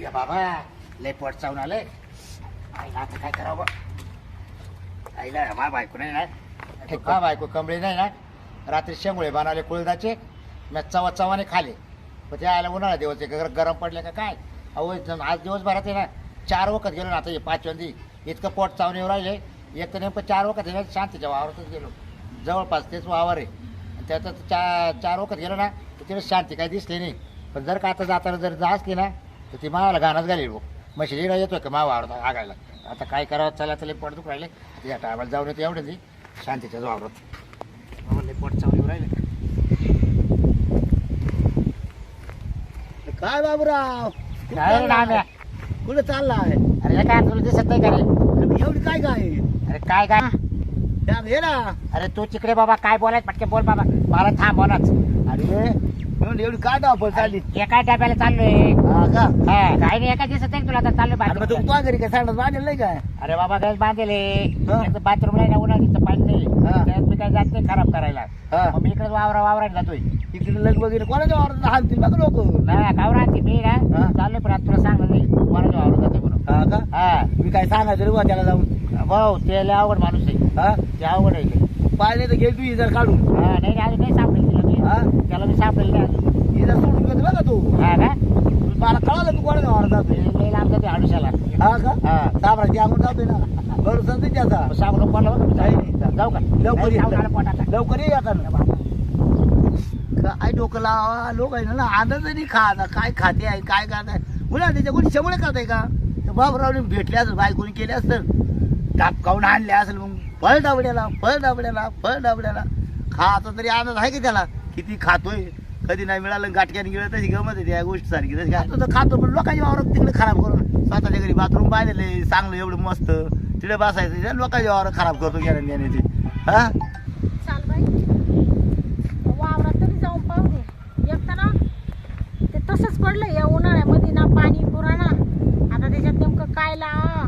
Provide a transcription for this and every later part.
या बाबा लय पोट चावून आलंय. आईला आता काय करावं? आईला मा बायको नाही ना, मा बायको कमळे नाही ना. रात्री शेंगुळे बनवले कुळदाचे, मी चवाने खाले. पण ते आयला उन्हाळा दिवस गरम पडले का काय. अहो आज दिवसभरात आहे ना 4 वखत गेलो ना. आता हे 5व्यांदी इतकं पोट चावून येऊ राहिले. एक तर नेमकं 4 वखत आहे ना शांतीच्या वावरातच गेलो. जवळपास तेच वावर आहे. त्याच्यात 4 वखत गेलो ना तर तिला शांती काही दिसली नाही. पण जर का आता जाताना जर जा असली ना तर ती मावाला गाणंच घालील भाऊ. म्हशी येतोय का मा वावरत आगायला. आता काय करावं, चला चला पोट दुख राहिले. त्या टायमाला जाऊन येतो एवढं ती शांतीच्याच वावरात. मला पोट चावून येऊ राहिले. काय बाबूराव काय नाम्या? कुठे चाललाय? अरे काय तुला दिसत नाही का रे? अरे एवढी काय काय अरे काय काय? हे ना. अरे तू तिकडे बाबा काय बोलायच पटके बोल बाबा. मला थांब बोलाच. अरे म्हणून एवढी काय धावपळ चालली? एका डब्याला चाललोय. हा का? हा काय नाही एका दिसत नाही तुला. आता चाललोय अरे मग तू बाथरूम. घरी काय सांगत बांधेल नाही काय? अरे बाबा गॅस बांधले हा. बाथरूमला ना उन्हाळीचं पाणी नाही. हा. त्यात मी काय जात नाही खराब करायला. हा. मग मी इकडे वावरायला जातोय. इकडे लग वगैरे कोणाच्या वावरात हालतील बघ लोक. ना गाव राहते मी ना हा. चाललोय पण आता तुला सांगलं नाही कोणाच्या वावरात जाते म्हणून. हा का? हा मी काय सांगायचं रे बुवा त्याला जाऊन? भाऊ ते लय अवघड माणूस आहे. हा ते अवघड आहे लय. पाहिजे तर घे तू इधर काढून. हा नाही अजून नाही सापडेल तुला मी. हा त्याला मी सापडेल नाही अजून. इधर सोडून घेतो बघा तू. हा का? मला कळालं तू कोणाच्या वावरात जातोय. लय लांब जाते आडुशाला. हा का? हा साबराची अंगून जातोय ना. भरोसा नाही त्याचा. सांगू नको मला बघ. नाही, नाही. जाऊ का? लवकर नाही, ये. जाऊ झालं पोटात. लवकर ये का? काय डोकं लावा लोक आहे ना आनंद नाही खात. काय खाते आहे काय खात आहे मुला त्याच्या कोणी शेवळे खात आहे का? बाबरावने भेटले असेल बायकोनी केले असतं टापकावून आणले असेल. मग फळ डाबड्याला खायचा तरी आनंद आहे की त्याला? किती खातोय कधी नाही मिळालं गाठक्याने गेलं तशी गमत आहे त्या गोष्टी सारखी. तशी खातो तर खातो पण लोकांच्या वावरात तिकडे खराब करून स्वतःच्या घरी बाथरूम बांधले चांगलं एवढं मस्त तिकडे बसायचं लोकांच्या वावरात खराब करतो घेण्या ते. हा चाल बाई वावरात तरी जाऊन पाहू दे. एकतर ना ते तसंच पडलं या उन्हाळ्यामध्ये ना पाणी पुराणा. आता त्याच्यात नेमकं काय लावा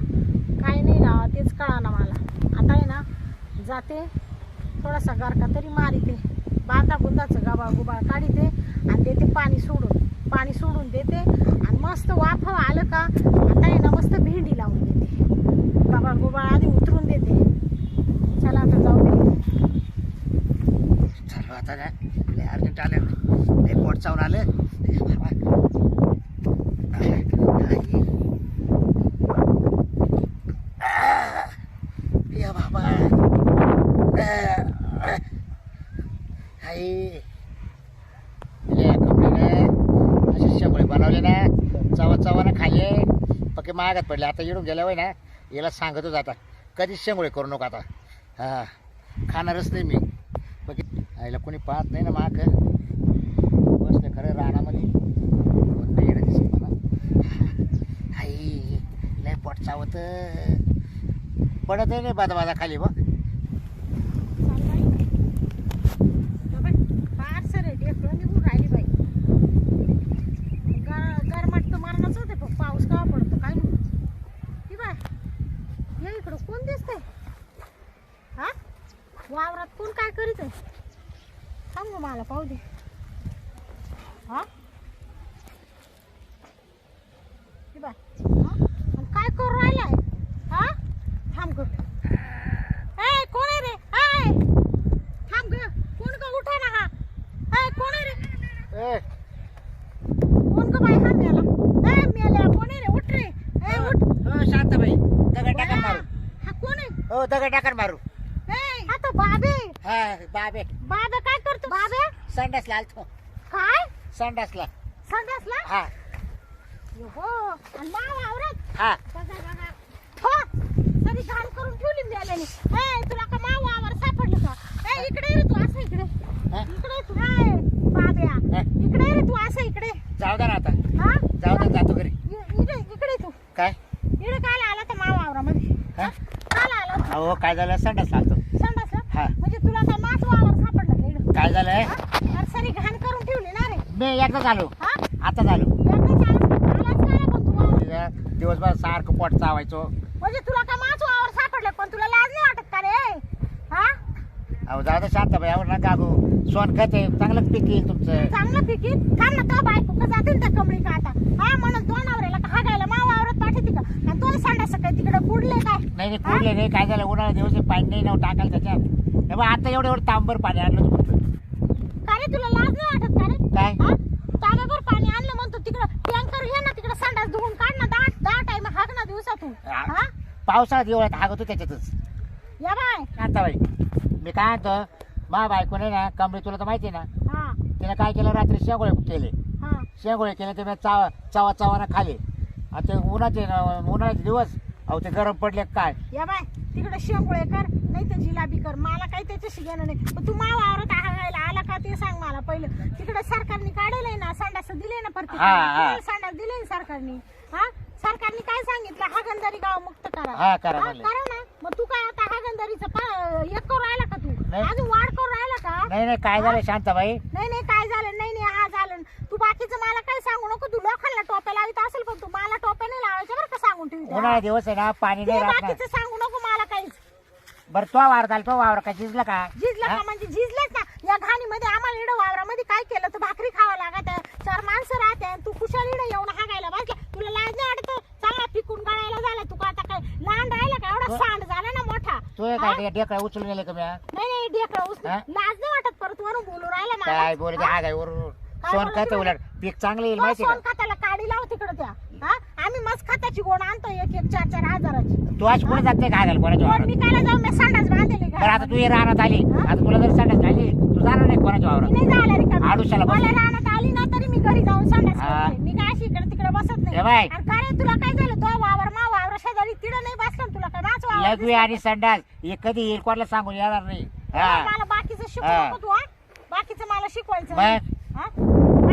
काय नाही लावा तेच कळाना मला. आता आहे ना जाते थोडासा गारका तरी मारिते. बांधा बुंदाचं गुबाळ काढिते आणि देते पाणी सोडून देते. आणि मस्त वाफावं आलं का आता आहे ना मस्त भेंडी लावून देते. गुबाळ आधी उतरून देते. चला आता जाऊ दे. चलो आता काय लय अर्जंट आलं. लय पोट चावून आलं. या बाबा आई कपडे असे शेंगुळे बनवले ना चवानं खाल्ले पक्के महागात पडले. आता येऊन गेल्या वय ना याला सांगतच आता कधीच शेंगुळे करू नको आता. हा खाणारच नाही मी. बाकी आईला कोणी पाहत नाही ना माग बसले खरं रानामध्ये. कोण नाही येणं दिसत मला. आई लय पोट चावत पडत नाही बाजा खाली बघ. गरमाट तर मारणारच होते पण पाऊस का पडतो काय नाही. ती बाय या इकडं कोण दिसतंय? हा वावरात कोण काय करीत आहे? सांग मला पाहू दे. हा ती बाय आणि काय करू राहिलाय? हा थांब ग. ए कोण आहे रे? हाय थांब ग. कोण का उठा ना हा? हाय कोण आहे रे? कोण का बाई? हा मेला. ए मेल्या कोण आहे रे? उठ रे. ए उठ. हो शांताबाई दगड टाकन मारू. हा कोण आहे? हो दगड टाकन मारू. ए हा तो बाबे. हा बाबे बाबे काय करतो? बाबे संडासला आलतो. काय? संडासला. संडासला? हा हो आणि माव आवरत. हा बघा बघा. हो सरी घाण करून ठेवली मेल्याने. ए तुला का माव आवर सापडलं का? ए इकडे रे तू असं इकडे. हा? इकडे तू हाय बाब्या. हा? इकडे रे तू असं इकडे. जाऊ दे ना आता. हा जाऊ दे जातो घरी. इकडे तू. काय इकडे काय आला तर माव आवरामध्ये? हा? काल आला होता? अहो काय झालं संडासला आलतो. संडासला? हा. म्हणजे तुला काय मास वावर सापडलं का इकडं? काय झालंय अरे सरी घाण करून ठेवली ना रे. मी एकदा झालो. हा आता झालो. एकदा आलाच काय पण तू वावर? दिवसभर सारखं पोट चावायचो. म्हणजे तुला का मास वावर सापडलं पण तुला लाज नाही वाटत का रे? हा अहो जाऊ दे शांताबाई यावर ना गागू सोनखत आहे चांगलं पीक येईल तुमचं. चांगलं पिकीत थांब ना तो बायको का जातील त्या कमळी का आता हा म्हणून तो नवऱ्याला का हागायला मा वावरात पाठवते का आणि तो सांडा सकाळी तिकडे पुडले काय नाही नाही कुठले नाही काय झालं उन्हाळा दिवस आहे, पाणी नाही नाव टाकायला त्याच्यात तेव्हा आता एवढं तांबर पाणी आणलं होतं फक्त. का रे तुला लाज नाही वाटत का रे काय हा तांब्याभर पाणी आणलं म्हणतो तिकडं टँकर घे ना तिकडं संडास धुवून काढ ना 10 टाइम हाक ना दिवसातून हा पावसाळ्यात एवढ्यात हागतो त्याच्यातच. या बाय शांताबाई मी काय म्हणतो मा बायको नाही ना कमळी तुला तर माहिती आहे ना हा तिने काय केलं रात्री शेंगोळे केले हा शेंगोळे केले ते मी चवाना खाले आता ते उन्हाळ्याचे दिवस अहो ते गरम पडले काय. या बाय तिकडे शेंगोळे कर नाही तर जिलाबी कर मला काही त्याच्याशी घेणं नाही पण तू मा वावरात हागायला आला का ते सांग मला पहिलं. तिकडे सरकारने काढलंय ना संडास दिले ना प्रत्येक संडास दिले ना सरकारने हा सरकारने काय सांगितलं हागंदारी गाव मुक्त करा हा करा म्हणले. करा ना मग तू काय आता हागंदारीचं एक करून राहिला का तू नाही. अजून वाढ करून राहिला का नाही नाही काय झालं शांताबाई नाही नाही काय झालं नाही नाही हा झालं तू बाकीचं मला काय सांगू नको तू लोकांना टोप्या लावित असेल पण तू मला टोप्या नाही लावायच्या बरं का सांगून ठेवी उन्हाळा दिवस आहे ना पाणी नाही राहत ना. बाकीचं सांगू नको मला काहीच बरं तो वावर झाला तो वावर काय शिजला का झिजलं हा? का म्हणजे झिजलंच ना या घाणीमध्ये आम्हाला इडं वावरामध्ये काय केलं तर भाकरी खावं लागत आहे 4 माणसं राहते तू कुशाल इडं येऊन हागायला बसला तुला लाज नाही वाटत चांगला पिकून गळायला झाला तू का आता काय लहान राहिला का एवढा सांड झाला ना मोठा तू हा? काय ढेकळा उचलून गेले का म्या? नाही नाही ढेकळा उचलून हा? लाज नाही वाटत परत वरून बोलू राहिला मला काय बोलते हा काय वरून सोन बोलत खत तुला? उलट पीक चांगलं येईल तो माहिती सोन का खताला काडी लाव तिकडे त्या हा आम्ही मस्त खताची गोण आणतो 1-4 हजाराची तू आज कुठे जाते का घाल कोणाच्या पण वावरात मी कायला जाऊ मी संडास बांधलेली बरं आता घरामध्ये. तू ये रानात आली हा? आता तुला जर संडास झाली तू जाणार नाही कोणाच्या मी वावरात नाही झाला रिकामी. आडूशाला बस. मला रानात आली ना तरी मी घरी जाऊन संडास हा. करते. मी काय अशी इकडे तिकडे बसत नाही ए बाय. आणि का रे तुला काय झालं तो वावर मा वावर शेजारी तिकडे नाही बसला ना तुला काय माझं वावर लघवी दिसलं आणि संडास हे कधी येईल कोणाला सांगून येणार नाही का? हा मला बाकीचं शिकवू हा. नको तू हा बाकीचं मला शिकवायचं मग? नाही. हा?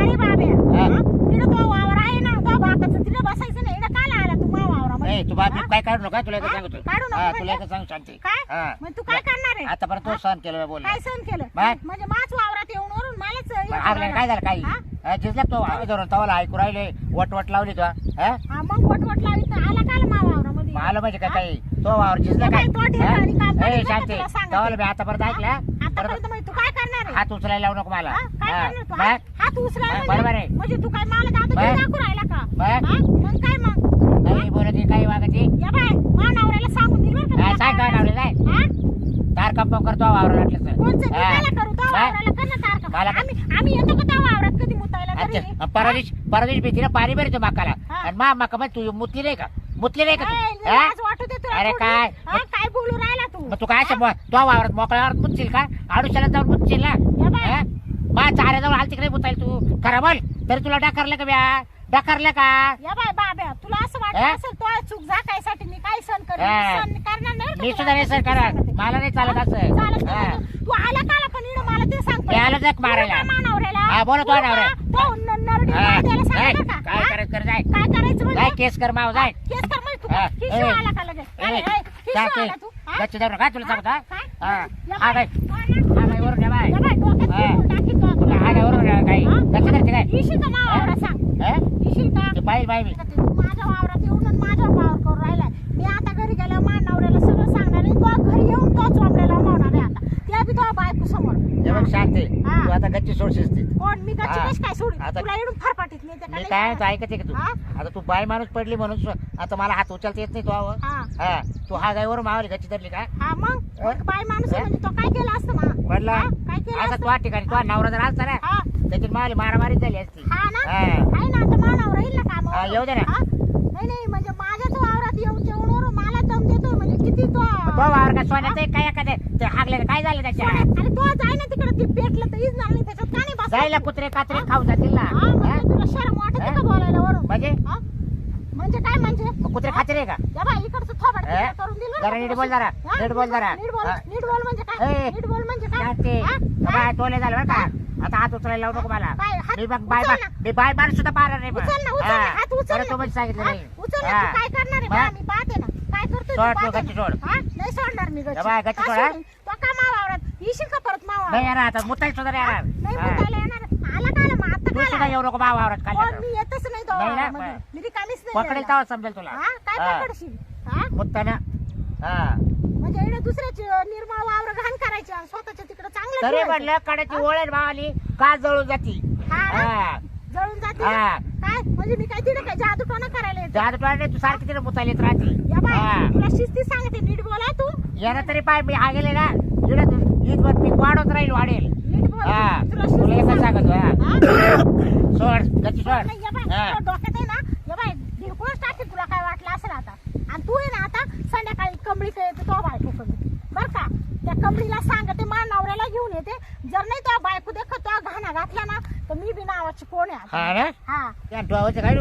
अरे बाबे हा. तिकडे तो वावर आहे ना तो बापाचं तिकडे बसायचं नाही इकडे काला आला तू मा वावरामध्ये नाही तू बाबी हा? काय काढू नका तुला एकच हा? सांगतो काढू नको हा म्हणजे? तुला एकच सांगू शांती काय हा. मग तू काय करणार आहे आतापर्यंत तो सहन केलं बोल काय सहन केलं मग? म्हणजे माझ वावरात येऊन वरून मलाच हे आपल्याला काय झालं काही हा? जिजला तो वावर धरून तवाला ऐकू राहिले वट लावली तो हा हा मग वट लावित आला काल मा वावरामध्ये आलं म्हणजे काय काही तो वावर जिजला काय तो ढेकळाने काम हा? ए, करीत नाही का शांती तुला सांगते? तवाला मी आतापर्यंत ऐकलं आतापर्यंत म्हणजे तू काय करणार आहे हात उचलायला लावू नको मला हा? काय हा. करणार तू मग? हात उचलायला हा, बरोबर आहे. म्हणजे तू काय मला दादा मग? दाखवू राहिला का मग? हा? मग काय मग काही बोलत काही वागती या बाय मा नवऱ्याला सांगून दिल बरं का हा, तुला सांग काय काय नावले जाय हा? तार कंपाऊंड करतो वावर वाटलं कोणचं तर. मी हा. त्याला करू तो मग? वावराला कर ना तारका मला- आम्ही येतो का त्या वावरात कधी मुतायला तरी अच्छा परदेश भीतीला पाणी भरतो मकाला हा. आणि मा मका मग तू मुतली नाही का मुतली नाही का ए, तू लय हा? लाज वाटू दे तुला अरे थोडी. काय? हा, काय बोलू राहिला तू मग तू काय तो वावरात मोकळ्यावर मुतशील का आडुशाला जाऊन मुतशील या ना बाय. हा? मा चाऱ्याजवळ आलती नाही मुतायला तू खरं बोल तरी तुला डाकारलं का ब्या डाकारलं का या बाय बाब्या तुला असं वाटत हा? असेल तो चूक झाकायसाठी मी काय सण करेन हा. सण करणार नाही बरं मी का सुद्धा नाही सर करा मला नाही चालत असं चालत हा. नाही. तू आला काला पण इकडं मला ते सांग मी आलो जग मारायला. हा, बोला तो नवऱ्या. नरडी हा. मारायला जाय, सांगितलं का? काय हा? करायचं कर जाय काय करायचं जाय म्हणजे केस कर माव जाय केस कर म्हणजे तू हा. किशू ए. आला का लगेच अरे, ए, किशू आला तू हा? गच्ची धरून काय तुला सांगतो हा? काय? हा या हा बाय. काय हा, हा काय वरून या बाय या बाय, डोक्यात हा. फेकून टाकीन तो तुला तुला. हा काय वरून या काही हा? गच्ची धरते काय येशील का माझ्या हा? वावरात सांग हा? येशील का ते पाहिजे बाई मी तू माझ्या वावरात येऊन आणि माझ्या वावर करून राहिलाय मी आता घरी गेल्यावर माझ्या नवऱ्याला सगळं सांगणार आहे तो घरी येऊन तो चोंबड्याला मावणार आहे आता त्या बी तो बायको समोर हे बघ शांती हा. तू आता गच्ची सोडशीस ती कोण मी गच्ची हा. कशी काय सोडून आता- तुला इडून फरफाटीत नाही मी काय म्हणतो ऐकते का तू हा? आता तू बाय माणूस पडली म्हणून आता मला हात उचलता येत नाही तू आव हा हा तू हा गायवर मावली गच्ची धरली का हा मग हा? बाय माणूस आहे हा? म्हणजे तो काय केलं असतं मग पडला हा? काय केलं आता असतं? तुझ्या ठिकाणी तुझा नवरा जर असता ना हा त्याची मावली मारामारी झाली असती हा ना हा. आहे ना आता मानावर राहील ना काम हा, येऊ दे ना. नाही नाही म्हणजे माझ्याच वावरात येऊन जेवणावर मला दम देतोय म्हणजे किती तो तो वावर का सोन्याचं आहे काय एखादं ते हागले काय झालं त्याच्या आणि तो जाय ना तिकडे ते पेटलं तर इजणार नाही त्याच्यात का नाही बसायचं? जायला कुत्रे कात्रे खाऊ जातील ना हा हा? म्हणजे तुला शरम वाटत हा? का बोलायला वरून म्हणजे हा? म्हणजे काय म्हणजे मग कुत्रे खात्रे आहे का या बाई इकडचं थोबाड हा? तिकडं करून दिलं जरा नीट बोल जरा नीट बोल जरा हा. नीट बोल म्हणजे काय ए, नीट बोल म्हणजे काय शांती हा? बाय टोले झालं बरं का आता हात उचलायला लावू नको मला काय? हात मी बघ बाय उचल ना. मी बाय बार सुद्धा पाहणार नाही बघ. उचल ना उचल हा. ना हात उचल बरं, ना. तू म्हणजे सांगितलं हा? नाही उचल ना हा. तू काय करणार आहे मग? बा, मी पाहते ना काय करतोय सोड, तू तू पाहते गच्ची ना. सोड. हा? नाही सोडणार मी या बाय, गच्ची सोड, हा? तो का मावावरात येशील का परत नाही मावावर येणार आता मुताई सुद्धा नाही नाही येणार हा. मुतायला येणार आला का आला मग आता तू का सुद्धा आला? येऊ नको बा वावरात कोण खाली मी येतच नाही तो नाही ना, वावरामध्ये. बरं. मी रिकामीच नाही पकडेल यायला. तेव्हा समजेल तुला हा काय हा. पकडशील हा मुत्ताना हा म्हणजे म्हणजे इकडे दुसऱ्याची निर्मळ वावर घाण करायची आणि स्वतःच्या तिकडे चांगलं तरी ठेवायचं. म्हणलं कडाची ओळख भावाली का जळून जाती हा ना? हा. जळून जाते हा. काय म्हणजे मी काय तिकडे काय जादूटोना करायला येते जात पाहिजे तू सारखी तिथे मुतालीत राहते या बाय हा. तुला शिस्ती सांगते नीट बोला तू यानं तरी पाय मी हा गेले ना ईदवर पीक वाढवत राहील वाढेल नीट बोल हा. तुला तुला शिस्ती एकच सांगते. सांगतो हा. हा? सोड गच्ची सोड नाही, या बाय, हा. तुला डोक्यात आहे ना या बाय ढिरकूनच टाकेल तुला काय वाटलं असेल आता आणि तू आहे ना आता संध्याकाळी कमळी काय येते तो बायको कमी बर का त्या कमळीला सांगते मा नवऱ्याला घेऊन येते जर नाही तो बायको देखत तो घाणा घातला ना तर मी बी नावाची कोण आहे आता. हा ना हा त्या डोहाचं काय